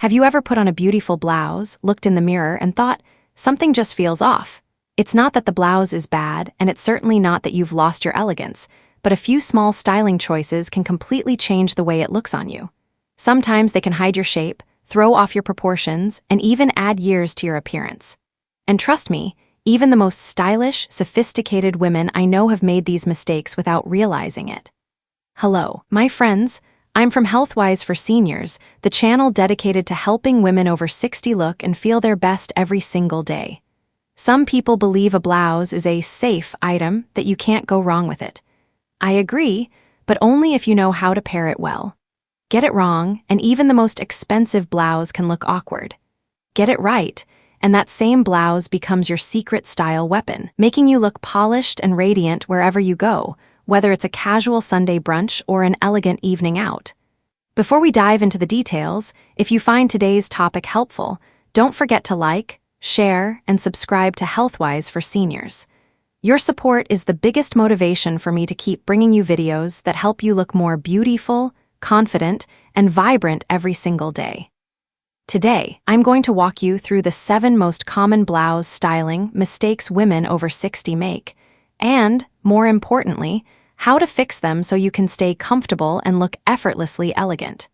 Have you ever put on a beautiful blouse, looked in the mirror, and thought, something just feels off? It's not that the blouse is bad, and it's certainly not that you've lost your elegance, but a few small styling choices can completely change the way it looks on you. Sometimes they can hide your shape, throw off your proportions, and even add years to your appearance. And trust me, even the most stylish, sophisticated women I know have made these mistakes without realizing it. Hello, my friends. I'm from Healthwise For Seniors, the channel dedicated to helping women over 60 look and feel their best every single day. Some people believe a blouse is a safe item, that you can't go wrong with it. I agree, but only if you know how to pair it well. Get it wrong, and even the most expensive blouse can look awkward. Get it right, and that same blouse becomes your secret style weapon, making you look polished and radiant wherever you go, whether it's a casual Sunday brunch or an elegant evening out. Before we dive into the details, if you find today's topic helpful, don't forget to like, share, and subscribe to Healthwise For Seniors. Your support is the biggest motivation for me to keep bringing you videos that help you look more beautiful, confident, and vibrant every single day. Today, I'm going to walk you through the 7 most common blouse styling mistakes women over 60 make, and, more importantly, how to fix them so you can stay comfortable and look effortlessly elegant.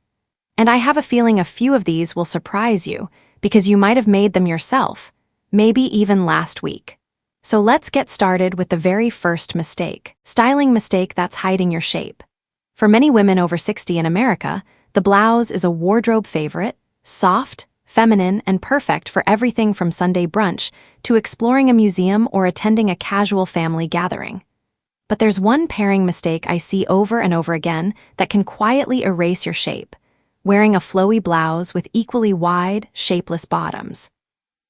And I have a feeling a few of these will surprise you, because you might have made them yourself, maybe even last week. So let's get started with the very first mistake, styling mistake that's hiding your shape. For many women over 60 in America, the blouse is a wardrobe favorite, soft, feminine, and perfect for everything from Sunday brunch to exploring a museum or attending a casual family gathering. But there's one pairing mistake I see over and over again that can quietly erase your shape: wearing a flowy blouse with equally wide, shapeless bottoms.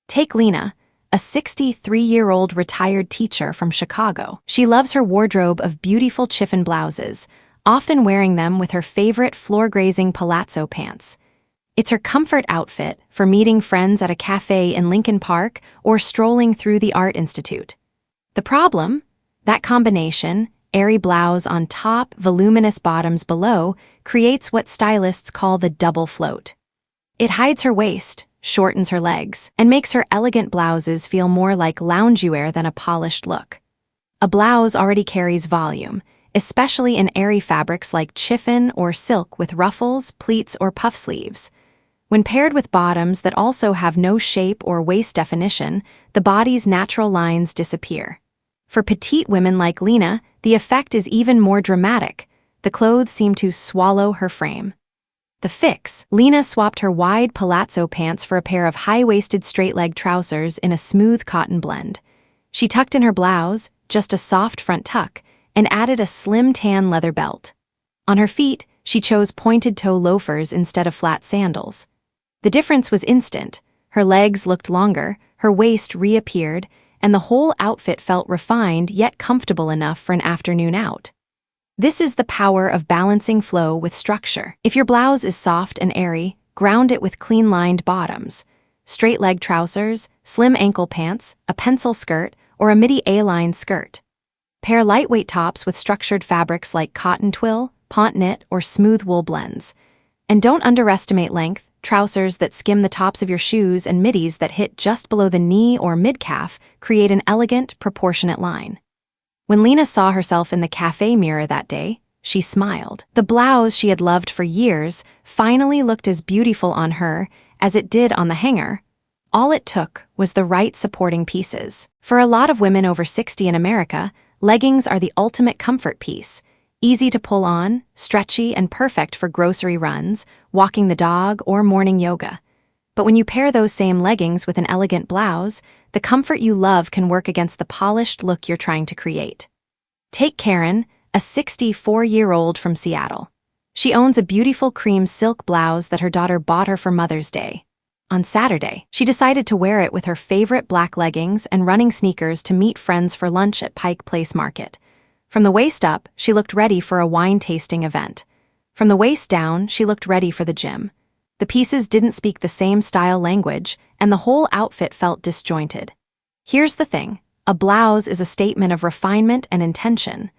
Take Lena, a 63-year-old retired teacher from Chicago. She loves her wardrobe of beautiful chiffon blouses, often wearing them with her favorite floor-grazing palazzo pants. It's her comfort outfit for meeting friends at a cafe in Lincoln Park or strolling through the Art Institute. The problem? That combination, airy blouse on top, voluminous bottoms below, creates what stylists call the double float. It hides her waist, shortens her legs, and makes her elegant blouses feel more like loungewear than a polished look. A blouse already carries volume, especially in airy fabrics like chiffon or silk with ruffles, pleats, or puff sleeves. When paired with bottoms that also have no shape or waist definition, the body's natural lines disappear. For petite women like Lena, the effect is even more dramatic. The clothes seem to swallow her frame. The fix: Lena swapped her wide palazzo pants for a pair of high-waisted straight-leg trousers in a smooth cotton blend. She tucked in her blouse, just a soft front tuck, and added a slim tan leather belt. On her feet, she chose pointed-toe loafers instead of flat sandals. The difference was instant. Her legs looked longer, her waist reappeared, and the whole outfit felt refined yet comfortable enough for an afternoon out. This is the power of balancing flow with structure. If your blouse is soft and airy, ground it with clean-lined bottoms. Straight-leg trousers, slim ankle pants, a pencil skirt, or a midi A-line skirt. Pair lightweight tops with structured fabrics like cotton twill, pont knit, or smooth wool blends. And don't underestimate length. Trousers that skim the tops of your shoes and middies that hit just below the knee or mid-calf create an elegant, proportionate line. When Lena saw herself in the cafe mirror that day, she smiled. The blouse she had loved for years finally looked as beautiful on her as it did on the hanger. All it took was the right supporting pieces. For a lot of women over 60 in America, leggings are the ultimate comfort piece. Easy to pull on, stretchy, and perfect for grocery runs, walking the dog, or morning yoga. But when you pair those same leggings with an elegant blouse, the comfort you love can work against the polished look you're trying to create. Take Karen, a 64-year-old from Seattle. She owns a beautiful cream silk blouse that her daughter bought her for Mother's Day. On Saturday, she decided to wear it with her favorite black leggings and running sneakers to meet friends for lunch at Pike Place Market. From the waist up, she looked ready for a wine-tasting event. From the waist down, she looked ready for the gym. The pieces didn't speak the same style language, and the whole outfit felt disjointed. Here's the thing: a blouse is a statement of refinement and intention.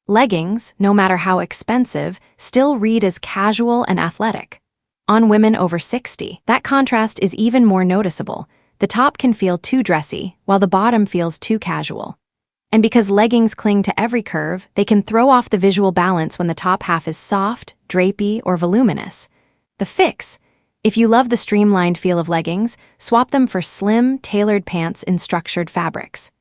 Leggings, no matter how expensive, still read as casual and athletic. On women over 60, that contrast is even more noticeable. The top can feel too dressy, while the bottom feels too casual. And because leggings cling to every curve, they can throw off the visual balance when the top half is soft, drapey, or voluminous. The fix: if you love the streamlined feel of leggings, swap them for slim, tailored pants in structured fabrics.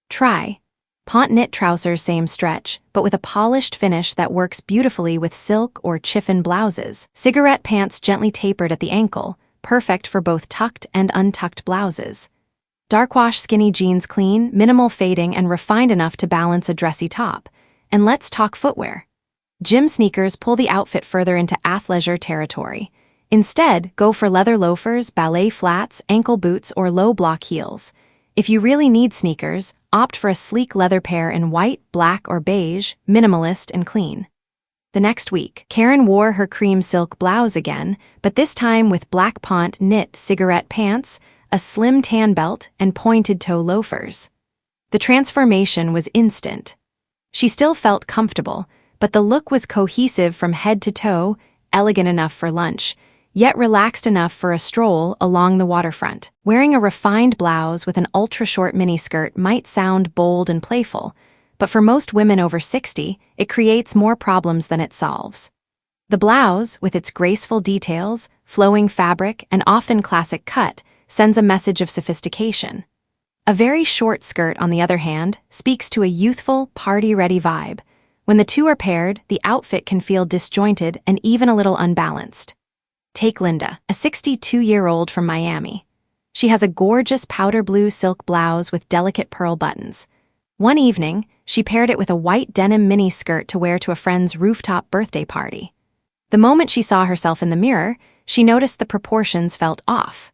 Try Pont knit trousers, same stretch, but with a polished finish that works beautifully with silk or chiffon blouses. Cigarette pants gently tapered at the ankle, perfect for both tucked and untucked blouses. Dark wash skinny jeans, clean, minimal fading, and refined enough to balance a dressy top. And let's talk footwear. Gym sneakers pull the outfit further into athleisure territory. Instead, go for leather loafers, ballet flats, ankle boots, or low-block heels. If you really need sneakers, opt for a sleek leather pair in white, black, or beige, minimalist and clean. The next week, Karen wore her cream silk blouse again, but this time with black pont knit cigarette pants, a slim tan belt, and pointed toe loafers. The transformation was instant. She still felt comfortable, but the look was cohesive from head to toe, elegant enough for lunch, yet relaxed enough for a stroll along the waterfront. Wearing a refined blouse with an ultra-short miniskirt might sound bold and playful, but for most women over 60, it creates more problems than it solves. The blouse, with its graceful details, flowing fabric, and often classic cut, sends a message of sophistication. A very short skirt, on the other hand, speaks to a youthful, party-ready vibe. When the two are paired, the outfit can feel disjointed and even a little unbalanced. Take Linda, a 62-year-old from Miami. She has a gorgeous powder blue silk blouse with delicate pearl buttons. One evening, she paired it with a white denim mini skirt to wear to a friend's rooftop birthday party. The moment she saw herself in the mirror, she noticed the proportions felt off.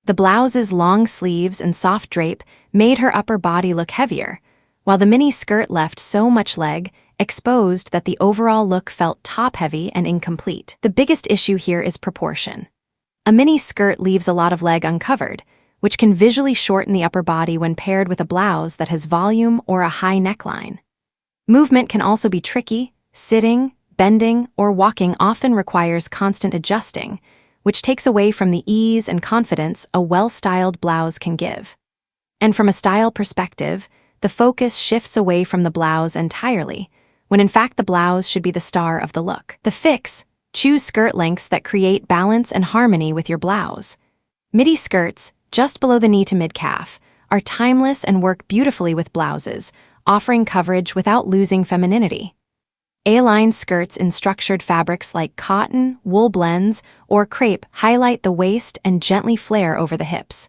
The blouse's long sleeves and soft drape made her upper body look heavier, while the mini skirt left so much leg exposed that the overall look felt top-heavy and incomplete. The biggest issue here is proportion. A mini skirt leaves a lot of leg uncovered, which can visually shorten the upper body when paired with a blouse that has volume or a high neckline. Movement can also be tricky. Sitting, bending, or walking often requires constant adjusting, which takes away from the ease and confidence a well-styled blouse can give. And from a style perspective, the focus shifts away from the blouse entirely, when in fact the blouse should be the star of the look. The fix: choose skirt lengths that create balance and harmony with your blouse. Midi skirts, just below the knee to mid-calf, are timeless and work beautifully with blouses, offering coverage without losing femininity. A-line skirts in structured fabrics like cotton, wool blends, or crepe highlight the waist and gently flare over the hips.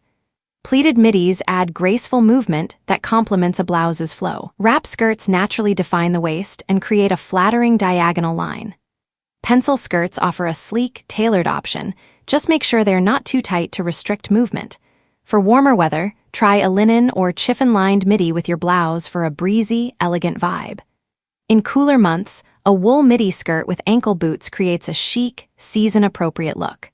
Pleated midis add graceful movement that complements a blouse's flow. Wrap skirts naturally define the waist and create a flattering diagonal line. Pencil skirts offer a sleek, tailored option. Just make sure they're not too tight to restrict movement. For warmer weather, try a linen or chiffon-lined midi with your blouse for a breezy, elegant vibe. In cooler months, a wool midi skirt with ankle boots creates a chic, season-appropriate look.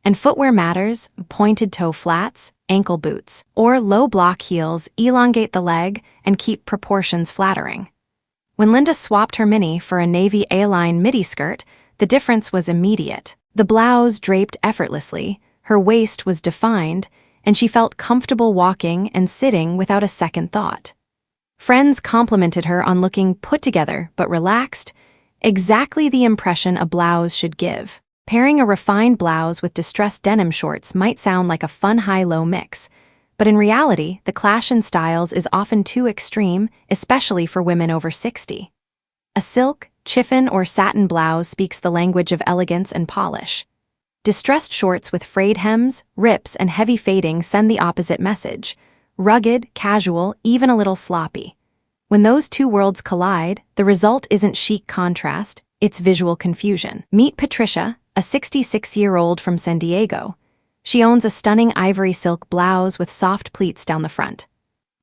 And footwear matters. Pointed toe flats, ankle boots, or low-block heels elongate the leg and keep proportions flattering. When Linda swapped her mini for a navy A-line midi skirt, the difference was immediate. The blouse draped effortlessly, her waist was defined, and she felt comfortable walking and sitting without a second thought. Friends complimented her on looking put together but relaxed, exactly the impression a blouse should give. Pairing a refined blouse with distressed denim shorts might sound like a fun high-low mix, but in reality, the clash in styles is often too extreme, especially for women over 60. A silk, chiffon, or satin blouse speaks the language of elegance and polish. Distressed shorts with frayed hems, rips, and heavy fading send the opposite message: rugged, casual, even a little sloppy. When those two worlds collide, the result isn't chic contrast, it's visual confusion. Meet Patricia, a 66-year-old from San Diego. She owns a stunning ivory silk blouse with soft pleats down the front.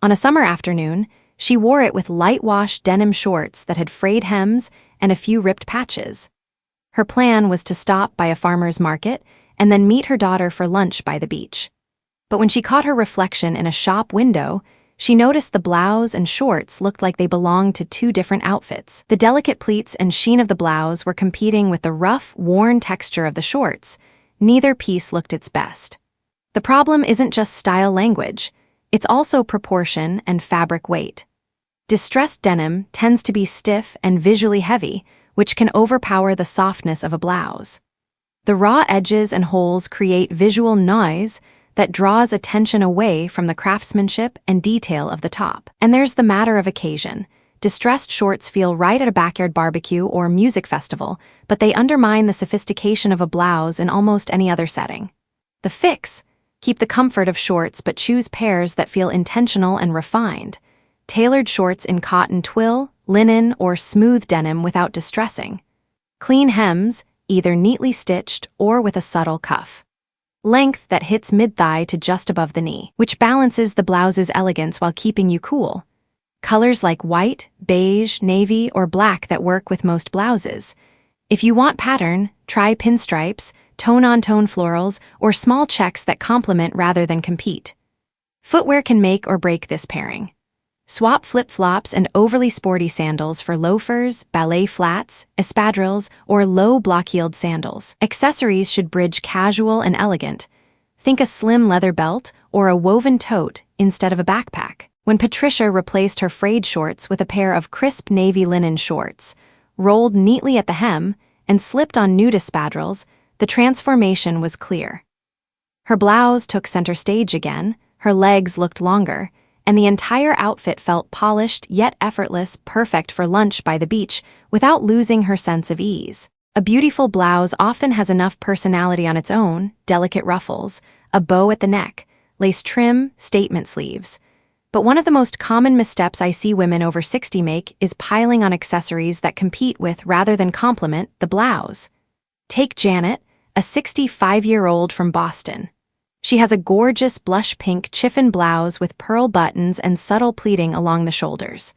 On a summer afternoon, she wore it with light-wash denim shorts that had frayed hems and a few ripped patches. Her plan was to stop by a farmer's market and then meet her daughter for lunch by the beach. But when she caught her reflection in a shop window, she noticed the blouse and shorts looked like they belonged to two different outfits. The delicate pleats and sheen of the blouse were competing with the rough, worn texture of the shorts, neither piece looked its best. The problem isn't just style language, it's also proportion and fabric weight. Distressed denim tends to be stiff and visually heavy, which can overpower the softness of a blouse. The raw edges and holes create visual noise that draws attention away from the craftsmanship and detail of the top. And there's the matter of occasion. Distressed shorts feel right at a backyard barbecue or music festival, but they undermine the sophistication of a blouse in almost any other setting. The fix: keep the comfort of shorts but choose pairs that feel intentional and refined. Tailored shorts in cotton twill, linen, or smooth denim without distressing. Clean hems, either neatly stitched or with a subtle cuff. Length that hits mid-thigh to just above the knee, which balances the blouse's elegance while keeping you cool. Colors like white, beige, navy, or black that work with most blouses. If you want pattern, try pinstripes, tone-on-tone florals, or small checks that complement rather than compete. Footwear can make or break this pairing. Swap flip-flops and overly sporty sandals for loafers, ballet flats, espadrilles, or low block-heeled sandals. Accessories should bridge casual and elegant. Think a slim leather belt or a woven tote instead of a backpack. When Patricia replaced her frayed shorts with a pair of crisp navy linen shorts, rolled neatly at the hem, and slipped on nude espadrilles, the transformation was clear. Her blouse took center stage again, her legs looked longer, and the entire outfit felt polished yet effortless, perfect for lunch by the beach without losing her sense of ease. A beautiful blouse often has enough personality on its own: delicate ruffles, a bow at the neck, lace trim, statement sleeves. But one of the most common missteps I see women over 60 make is piling on accessories that compete with rather than complement the blouse. Take Janet, a 65-year-old from Boston. She has a gorgeous blush pink chiffon blouse with pearl buttons and subtle pleating along the shoulders.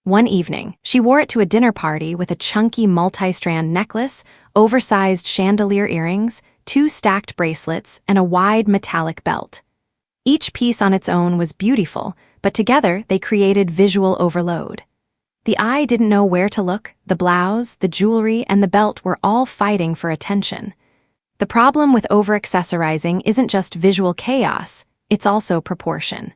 One evening, she wore it to a dinner party with a chunky multi-strand necklace, oversized chandelier earrings, 2 stacked bracelets, and a wide metallic belt. Each piece on its own was beautiful, but together they created visual overload. The eye didn't know where to look. The blouse, the jewelry, and the belt were all fighting for attention. The problem with over-accessorizing isn't just visual chaos, it's also proportion.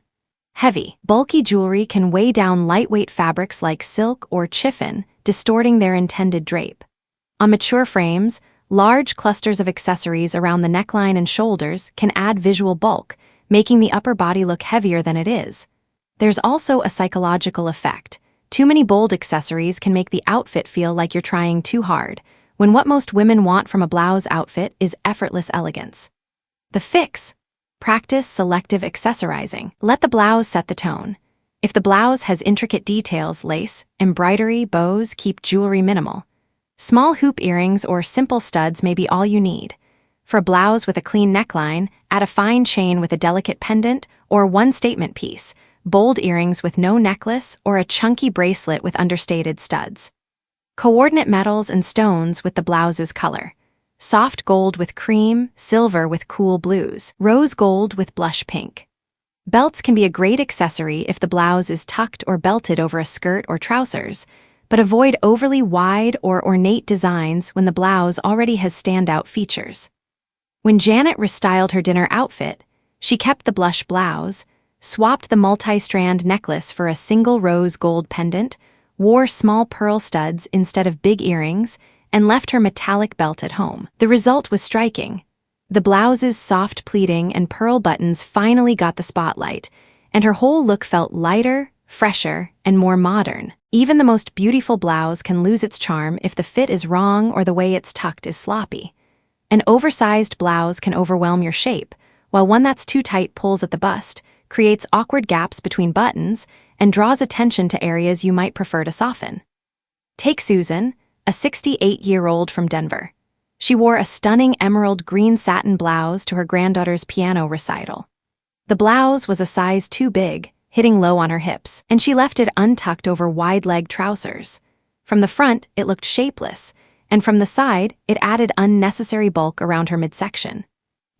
Heavy, bulky jewelry can weigh down lightweight fabrics like silk or chiffon, distorting their intended drape. On mature frames, large clusters of accessories around the neckline and shoulders can add visual bulk, making the upper body look heavier than it is. There's also a psychological effect. Too many bold accessories can make the outfit feel like you're trying too hard, when what most women want from a blouse outfit is effortless elegance. The fix: practice selective accessorizing. Let the blouse set the tone. If the blouse has intricate details, lace, embroidery, bows, keep jewelry minimal. Small hoop earrings or simple studs may be all you need. For a blouse with a clean neckline, add a fine chain with a delicate pendant or one statement piece, bold earrings with no necklace, or a chunky bracelet with understated studs. Coordinate metals and stones with the blouse's color. Soft gold with cream, silver with cool blues, rose gold with blush pink. Belts can be a great accessory if the blouse is tucked or belted over a skirt or trousers, but avoid overly wide or ornate designs when the blouse already has standout features. When Janet restyled her dinner outfit, she kept the blush blouse, swapped the multi-strand necklace for a single rose gold pendant, wore small pearl studs instead of big earrings, and left her metallic belt at home. The result was striking. The blouse's soft pleating and pearl buttons finally got the spotlight, and her whole look felt lighter, fresher, and more modern. Even the most beautiful blouse can lose its charm if the fit is wrong or the way it's tucked is sloppy. An oversized blouse can overwhelm your shape, while one that's too tight pulls at the bust, creates awkward gaps between buttons, and draws attention to areas you might prefer to soften. Take Susan, a 68-year-old from Denver. She wore a stunning emerald green satin blouse to her granddaughter's piano recital. The blouse was a size too big, hitting low on her hips, and she left it untucked over wide-leg trousers. From the front, it looked shapeless, and from the side, it added unnecessary bulk around her midsection.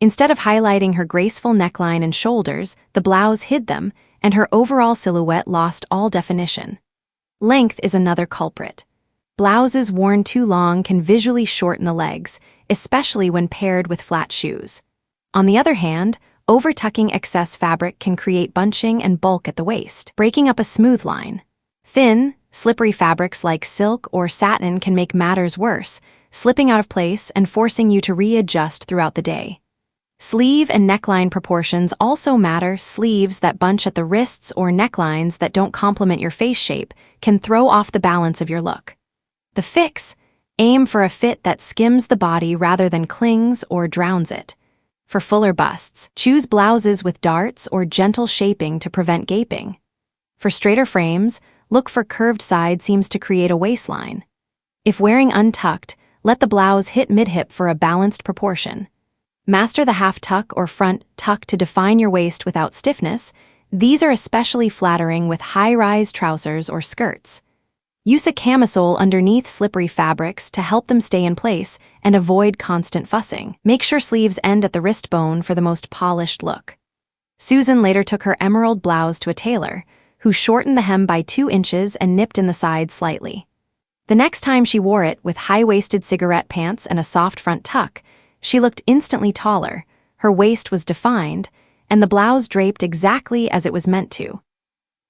Instead of highlighting her graceful neckline and shoulders, the blouse hid them, and her overall silhouette lost all definition. Length is another culprit. Blouses worn too long can visually shorten the legs, especially when paired with flat shoes. On the other hand, over-tucking excess fabric can create bunching and bulk at the waist, breaking up a smooth line. Thin, slippery fabrics like silk or satin can make matters worse, slipping out of place and forcing you to readjust throughout the day. Sleeve and neckline proportions also matter. Sleeves that bunch at the wrists or necklines that don't complement your face shape can throw off the balance of your look. The fix: aim for a fit that skims the body rather than clings or drowns it. For fuller busts, choose blouses with darts or gentle shaping to prevent gaping. For straighter frames, look for curved side seams to create a waistline. If wearing untucked, let the blouse hit mid-hip for a balanced proportion. Master the half tuck or front tuck to define your waist without stiffness. These are especially flattering with high-rise trousers or skirts. Use a camisole underneath slippery fabrics to help them stay in place and avoid constant fussing. Make sure sleeves end at the wrist bone for the most polished look. Susan later took her emerald blouse to a tailor, who shortened the hem by 2 inches and nipped in the sides slightly. The next time she wore it with high-waisted cigarette pants and a soft front tuck, she looked instantly taller, her waist was defined, and the blouse draped exactly as it was meant to.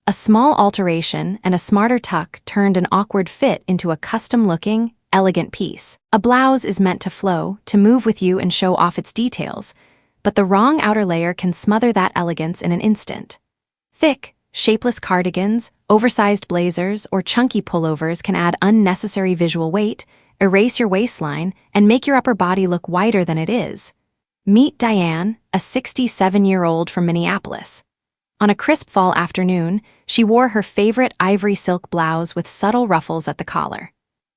A small alteration and a smarter tuck turned an awkward fit into a custom-looking, elegant piece. A blouse is meant to flow, to move with you and show off its details, but the wrong outer layer can smother that elegance in an instant. Thick, shapeless cardigans, oversized blazers, or chunky pullovers can add unnecessary visual weight, erase your waistline, and make your upper body look wider than it is. Meet Diane, a 67-year-old from Minneapolis. On a crisp fall afternoon, she wore her favorite ivory silk blouse with subtle ruffles at the collar.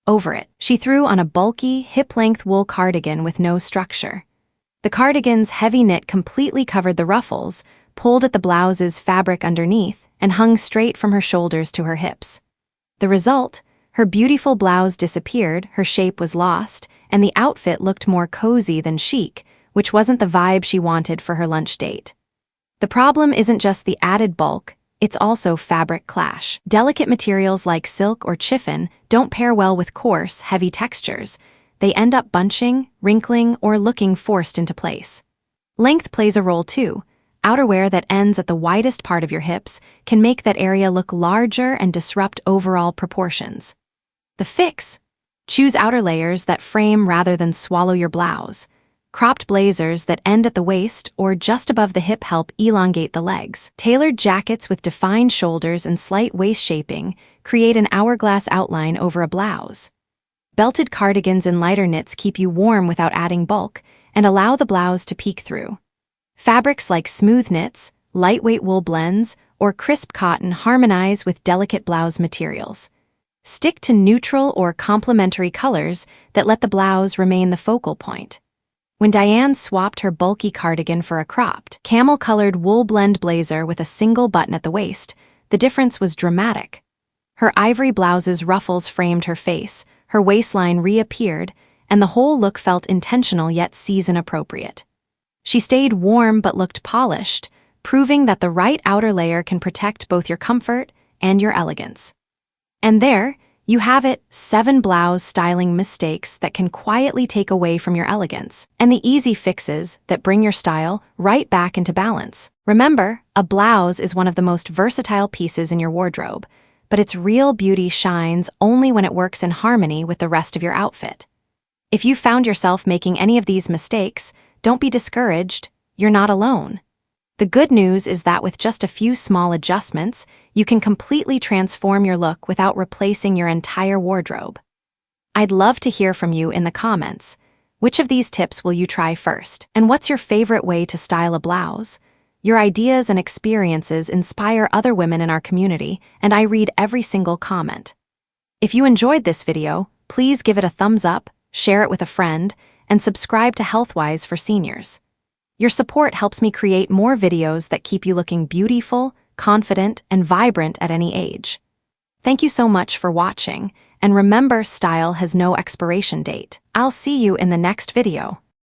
Over it, she threw on a bulky, hip-length wool cardigan with no structure. The cardigan's heavy knit completely covered the ruffles, pulled at the blouse's fabric underneath, and hung straight from her shoulders to her hips. The result: her beautiful blouse disappeared, her shape was lost, and the outfit looked more cozy than chic, which wasn't the vibe she wanted for her lunch date. The problem isn't just the added bulk, it's also fabric clash. Delicate materials like silk or chiffon don't pair well with coarse, heavy textures. They end up bunching, wrinkling, or looking forced into place. Length plays a role too. Outerwear that ends at the widest part of your hips can make that area look larger and disrupt overall proportions. The fix: choose outer layers that frame rather than swallow your blouse. Cropped blazers that end at the waist or just above the hip help elongate the legs. Tailored jackets with defined shoulders and slight waist shaping create an hourglass outline over a blouse. Belted cardigans and lighter knits keep you warm without adding bulk and allow the blouse to peek through. Fabrics like smooth knits, lightweight wool blends, or crisp cotton harmonize with delicate blouse materials. Stick to neutral or complementary colors that let the blouse remain the focal point. When Diane swapped her bulky cardigan for a cropped, camel-colored wool blend blazer with a single button at the waist, the difference was dramatic. Her ivory blouse's ruffles framed her face, her waistline reappeared, and the whole look felt intentional yet season-appropriate. She stayed warm but looked polished, proving that the right outer layer can protect both your comfort and your elegance. And there, you have it, 7 blouse styling mistakes that can quietly take away from your elegance, and the easy fixes that bring your style right back into balance. Remember, a blouse is one of the most versatile pieces in your wardrobe, but its real beauty shines only when it works in harmony with the rest of your outfit. If you found yourself making any of these mistakes, don't be discouraged, you're not alone. The good news is that with just a few small adjustments, you can completely transform your look without replacing your entire wardrobe. I'd love to hear from you in the comments. Which of these tips will you try first? And what's your favorite way to style a blouse? Your ideas and experiences inspire other women in our community, and I read every single comment. If you enjoyed this video, please give it a thumbs up, share it with a friend, and subscribe to Healthwise for Seniors. Your support helps me create more videos that keep you looking beautiful, confident, and vibrant at any age. Thank you so much for watching, and remember, style has no expiration date. I'll see you in the next video.